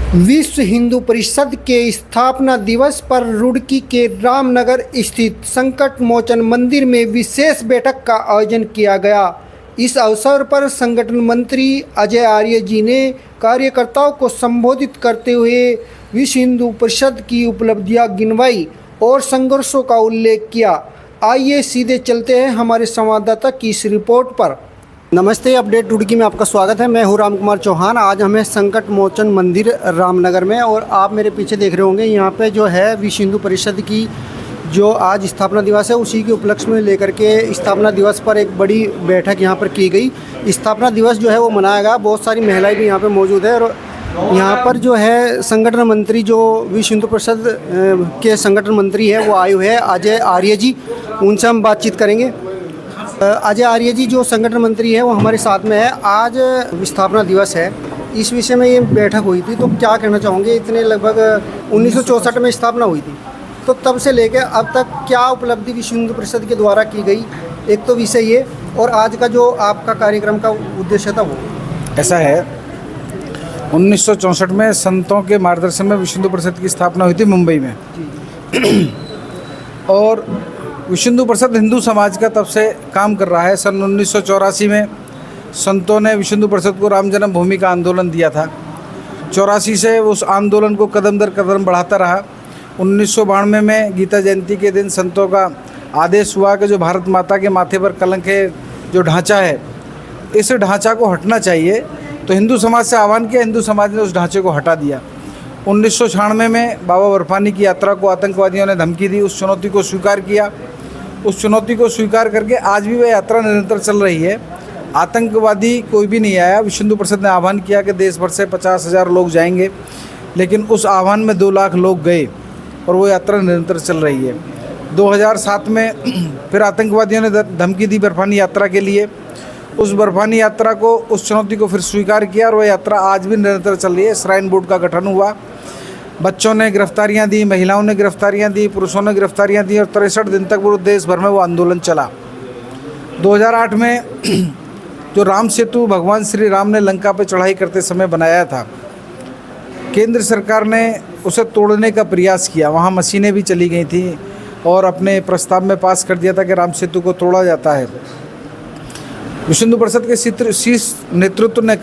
विश्व हिंदू परिषद के स्थापना दिवस पर रुड़की के रामनगर स्थित संकट मोचन मंदिर में विशेष बैठक का आयोजन किया गया। इस अवसर पर संगठन मंत्री अजय आर्य जी ने कार्यकर्ताओं को संबोधित करते हुए विश्व हिंदू परिषद की उपलब्धियां गिनवाई और संघर्षों का उल्लेख किया। आइए सीधे चलते हैं हमारे संवाददाता की इस रिपोर्ट पर। नमस्ते, अपडेट रुड़की में आपका स्वागत है। मैं हूं राम कुमार चौहान। आज हमें संकट मोचन मंदिर रामनगर में, और आप मेरे पीछे देख रहे होंगे यहाँ पे जो है विश्व हिंदू परिषद की जो आज स्थापना दिवस है उसी के उपलक्ष्य में लेकर के स्थापना दिवस पर एक बड़ी बैठक यहाँ पर की गई। स्थापना दिवस जो है वो मनाया गया। बहुत सारी महिलाएं भी यहाँ पे मौजूद है और यहाँ पर जो है संगठन मंत्री जो विश्व हिंदू परिषद के संगठन मंत्री है वो आए हुए हैं, अजय आर्य जी। उनसे हम बातचीत करेंगे। अजय आर्य जी जो संगठन मंत्री है वो हमारे साथ में है। आज स्थापना दिवस है, इस विषय में ये बैठक हुई थी, तो क्या कहना चाहोगे? इतने लगभग 1964 में स्थापना हुई थी, तो तब से लेकर अब तक क्या उपलब्धि विश्व हिंदू परिषद के द्वारा की गई? एक तो विषय ये, और आज का जो आपका कार्यक्रम का उद्देश्य था वो। ऐसा है, 1964 में संतों के मार्गदर्शन में विश्व हिंदू परिषद की स्थापना हुई थी मुंबई में। और विश्व हिंदू परिषद हिंदू समाज का तब से काम कर रहा है। सन 1984 में संतों ने विश्व हिंदू परिषद को राम जन्मभूमि का आंदोलन दिया था। 84 से उस आंदोलन को कदम दर कदम बढ़ाता रहा। 1992 में गीता जयंती के दिन संतों का आदेश हुआ कि जो भारत माता के माथे पर कलंक है, जो ढांचा है, इस ढांचा को हटना चाहिए। तो हिंदू समाज से आह्वान किया, हिंदू समाज ने उस ढांचे को हटा दिया। 1996 में बाबा बर्फानी की यात्रा को आतंकवादियों ने धमकी दी। उस चुनौती को स्वीकार किया। उस चुनौती को स्वीकार करके आज भी वह यात्रा निरंतर चल रही है। आतंकवादी कोई भी नहीं आया। विश्व हिंदू परिषद ने आह्वान किया कि देश भर से 50,000 लोग जाएंगे, लेकिन उस आह्वान में 2 लाख लोग गए और वो यात्रा निरंतर चल रही है। 2007 में फिर आतंकवादियों ने धमकी दी बर्फानी यात्रा के लिए। उस बर्फानी यात्रा को, उस चुनौती को फिर स्वीकार किया और वह यात्रा आज भी निरंतर चल रही है। श्राइन बोर्ड का गठन हुआ। बच्चों ने गिरफ्तारियां दी, महिलाओं ने गिरफ्तारियां दी, पुरुषों ने गिरफ्तारियां दी, और 63 दिन तक पूरे देश भर में वो आंदोलन चला। 2008 में जो राम सेतु भगवान श्री राम ने लंका पर चढ़ाई करते समय बनाया था, केंद्र सरकार ने उसे तोड़ने का प्रयास किया। वहाँ मशीनें भी चली गई थी और अपने प्रस्ताव में पास कर दिया था कि राम सेतु को तोड़ा जाता है। विश्व हिंदू परिषद के शीर्ष नेतृत्व ने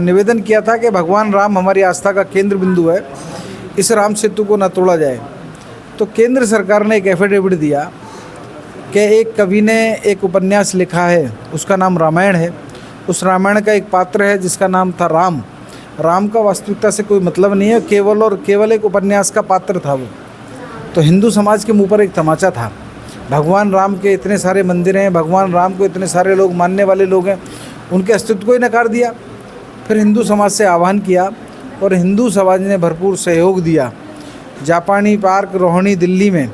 निवेदन किया था कि भगवान राम हमारी आस्था का केंद्र बिंदु है, इस राम सेतु को न तोड़ा जाए। तो केंद्र सरकार ने एक एफिडेविट दिया कि एक कवि ने एक उपन्यास लिखा है, उसका नाम रामायण है। उस रामायण का एक पात्र है जिसका नाम था राम। राम का वास्तविकता से कोई मतलब नहीं है, केवल और केवल एक उपन्यास का पात्र था वो। तो हिंदू समाज के मुंह पर एक तमाचा था। भगवान राम के इतने सारे मंदिर हैं, भगवान राम को इतने सारे लोग मानने वाले लोग हैं, उनके अस्तित्व को ही नकार दिया। फिर हिंदू समाज से आह्वान किया और हिंदू समाज ने भरपूर सहयोग दिया। जापानी पार्क रोहिणी दिल्ली में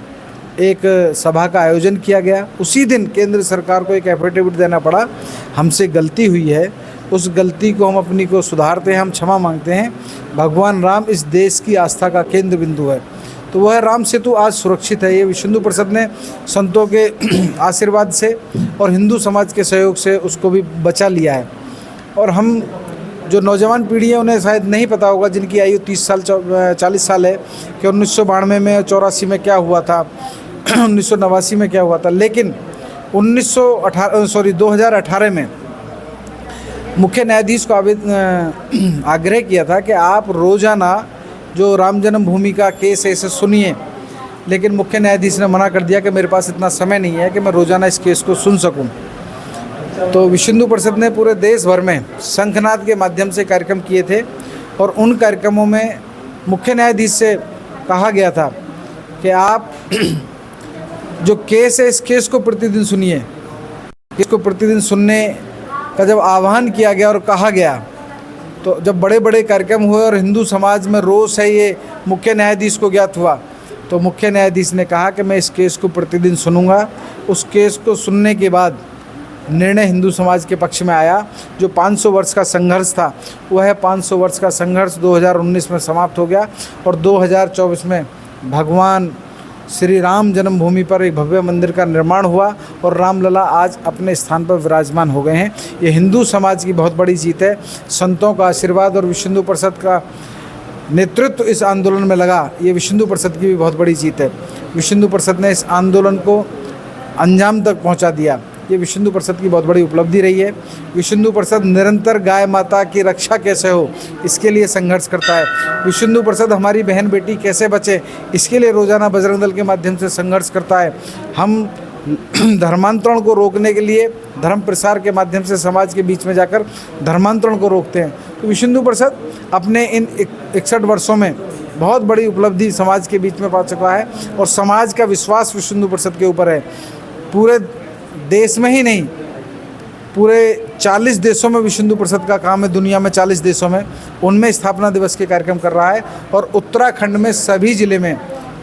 एक सभा का आयोजन किया गया। उसी दिन केंद्र सरकार को एक एफिडेविट देना पड़ा, हमसे गलती हुई है, उस गलती को हम अपनी को सुधारते हैं, हम क्षमा मांगते हैं। भगवान राम इस देश की आस्था का केंद्र बिंदु है। तो वह राम सेतु आज सुरक्षित है। ये विश्व हिंदू परिषद ने संतों के आशीर्वाद से और हिंदू समाज के सहयोग से उसको भी बचा लिया है। और हम जो नौजवान पीढ़ी है उन्हें शायद नहीं पता होगा, जिनकी आयु 30 साल 40 साल है, कि 1992 में 84 में क्या हुआ था, 1989 में क्या हुआ था। लेकिन 2018 में मुख्य न्यायाधीश को आग्रह किया था कि आप रोज़ाना जो राम जन्मभूमि का केस है इसे सुनिए, लेकिन मुख्य न्यायाधीश ने मना कर दिया कि मेरे पास इतना समय नहीं है कि मैं रोज़ाना इस केस को सुन सकूं। तो विश्व हिंदू परिषद ने पूरे देश भर में शंखनाद के माध्यम से कार्यक्रम किए थे, और उन कार्यक्रमों में मुख्य न्यायाधीश से कहा गया था कि आप जो केस है इस केस को प्रतिदिन सुनिए। इसको प्रतिदिन सुनने का जब आह्वान किया गया और कहा गया, तो जब बड़े बड़े कार्यक्रम हुए और हिंदू समाज में रोष है ये मुख्य न्यायाधीश को ज्ञात हुआ, तो मुख्य न्यायाधीश ने कहा कि मैं इस केस को प्रतिदिन सुनूंगा। उस केस को सुनने के बाद निर्णय हिंदू समाज के पक्ष में आया। जो 500 वर्ष का संघर्ष था, वह 500 वर्ष का संघर्ष 2019 में समाप्त हो गया, और 2024 में भगवान श्री राम जन्मभूमि पर एक भव्य मंदिर का निर्माण हुआ और रामलला आज अपने स्थान पर विराजमान हो गए हैं। ये हिंदू समाज की बहुत बड़ी जीत है। संतों का आशीर्वाद और विश्व हिंदू परिषद का नेतृत्व इस आंदोलन में लगा, ये विश्व हिंदू परिषद की भी बहुत बड़ी जीत है। विश्व हिंदू परिषद ने इस आंदोलन को अंजाम तक पहुंचा दिया, ये विश्व हिंदू परिषद की बहुत बड़ी उपलब्धि रही है। विश्व हिंदू परिषद निरंतर गाय माता की रक्षा कैसे हो इसके लिए संघर्ष करता है। विश्व हिंदू परिषद हमारी बहन बेटी कैसे बचे इसके लिए रोज़ाना बजरंग दल के माध्यम से संघर्ष करता है। हम धर्मांतरण को रोकने के लिए धर्म प्रसार के माध्यम से समाज के बीच में जाकर धर्मांतरण को रोकते हैं। तो विश्व हिंदू परिषद अपने इन 61 वर्षों में बहुत बड़ी उपलब्धि समाज के बीच में पा चुका है और समाज का विश्वास विश्व हिंदू परिषद के ऊपर है। पूरे देश में ही नहीं, पूरे 40 देशों में विश्व हिंदू परिषद का काम है, दुनिया में 40 देशों में, उनमें स्थापना दिवस के कार्यक्रम कर रहा है। और उत्तराखंड में सभी ज़िले में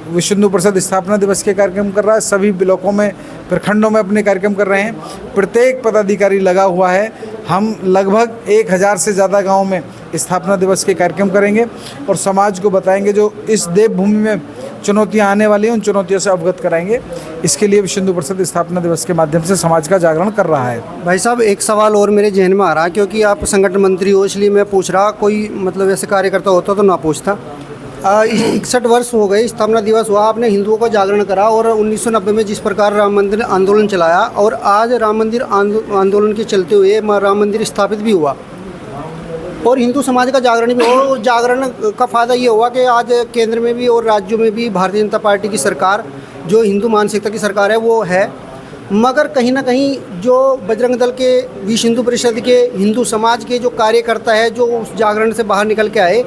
विश्व हिंदू परिषद स्थापना दिवस के कार्यक्रम कर रहा है। सभी ब्लॉकों में, प्रखंडों में अपने कार्यक्रम कर रहे हैं। प्रत्येक पदाधिकारी लगा हुआ है। हम लगभग 1000 से ज़्यादा गाँव में स्थापना दिवस के कार्यक्रम करेंगे और समाज को बताएंगे जो इस देवभूमि में चुनौतियां आने वाली हैं, उन चुनौतियों से अवगत कराएंगे। इसके लिए विश्व हिंदू परिषद स्थापना दिवस के माध्यम से समाज का जागरण कर रहा है। भाई साहब, एक सवाल और मेरे जहन में आ रहा है, क्योंकि आप संगठन मंत्री हो इसलिए मैं पूछ रहा, कोई मतलब ऐसे कार्यकर्ता होता तो ना पूछता। 61 वर्ष हो गए, स्थापना दिवस हुआ, आपने हिंदुओं का जागरण करा और 1990 में जिस प्रकार राम मंदिर आंदोलन चलाया और आज राम मंदिर आंदोलन के चलते हुए राम मंदिर स्थापित भी हुआ और हिंदू समाज का जागरण भी हो। जागरण का फ़ायदा ये हुआ कि आज केंद्र में भी और राज्यों में भी भारतीय जनता पार्टी की सरकार, जो हिंदू मानसिकता की सरकार है, वो है। मगर कहीं ना कहीं जो बजरंग दल के, विश्व हिंदू परिषद के, हिंदू समाज के जो कार्यकर्ता है, जो उस जागरण से बाहर निकल के आए,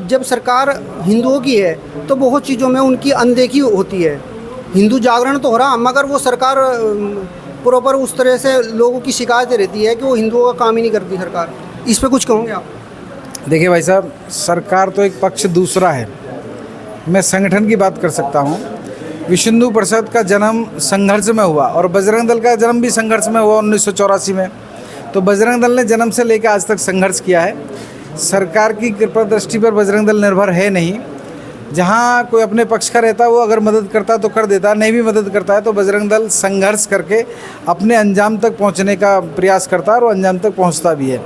जब सरकार हिंदुओं की है तो बहुत चीज़ों में उनकी अनदेखी होती है। हिंदू जागरण तो हो रहा, मगर वो सरकार प्रॉपर उस तरह से लोगों की शिकायतें रहती है कि वो हिंदुओं का काम ही नहीं करती सरकार। इस पे कुछ कहोगे आप? देखिए भाई साहब, सरकार तो एक पक्ष दूसरा है, मैं संगठन की बात कर सकता हूँ। विश्व हिंदू परिषद का जन्म संघर्ष में हुआ और बजरंग दल का जन्म भी संघर्ष में हुआ 1984 में। तो बजरंग दल ने जन्म से लेकर आज तक संघर्ष किया है। सरकार की कृपा दृष्टि पर बजरंग दल निर्भर है नहीं। जहाँ कोई अपने पक्ष का रहता है वो अगर मदद करता तो कर देता, नहीं भी मदद करता है तो बजरंग दल संघर्ष करके अपने अंजाम तक पहुँचने का प्रयास करता है और अंजाम तक पहुँचता भी है।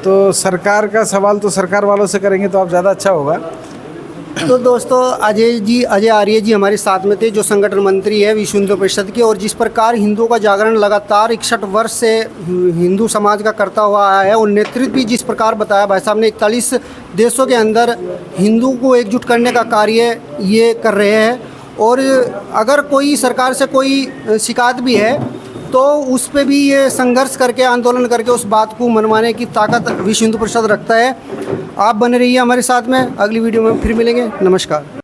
तो सरकार का सवाल तो सरकार वालों से करेंगे तो आप ज़्यादा अच्छा होगा। तो दोस्तों, अजय आर्य जी हमारे साथ में थे, जो संगठन मंत्री है विश्व हिंदू परिषद के, और जिस प्रकार हिंदुओं का जागरण लगातार 61 वर्ष से हिंदू समाज का करता हुआ आया है और नेतृत्व भी जिस प्रकार बताया भाई साहब ने, 41 देशों के अंदर हिंदू को एकजुट करने का कार्य ये कर रहे हैं। और अगर कोई सरकार से कोई शिकायत भी है तो उस पे भी ये संघर्ष करके, आंदोलन करके उस बात को मनवाने की ताकत विश्व हिंदू परिषद रखता है। आप बने रहिए हमारे साथ में, अगली वीडियो में फिर मिलेंगे। नमस्कार।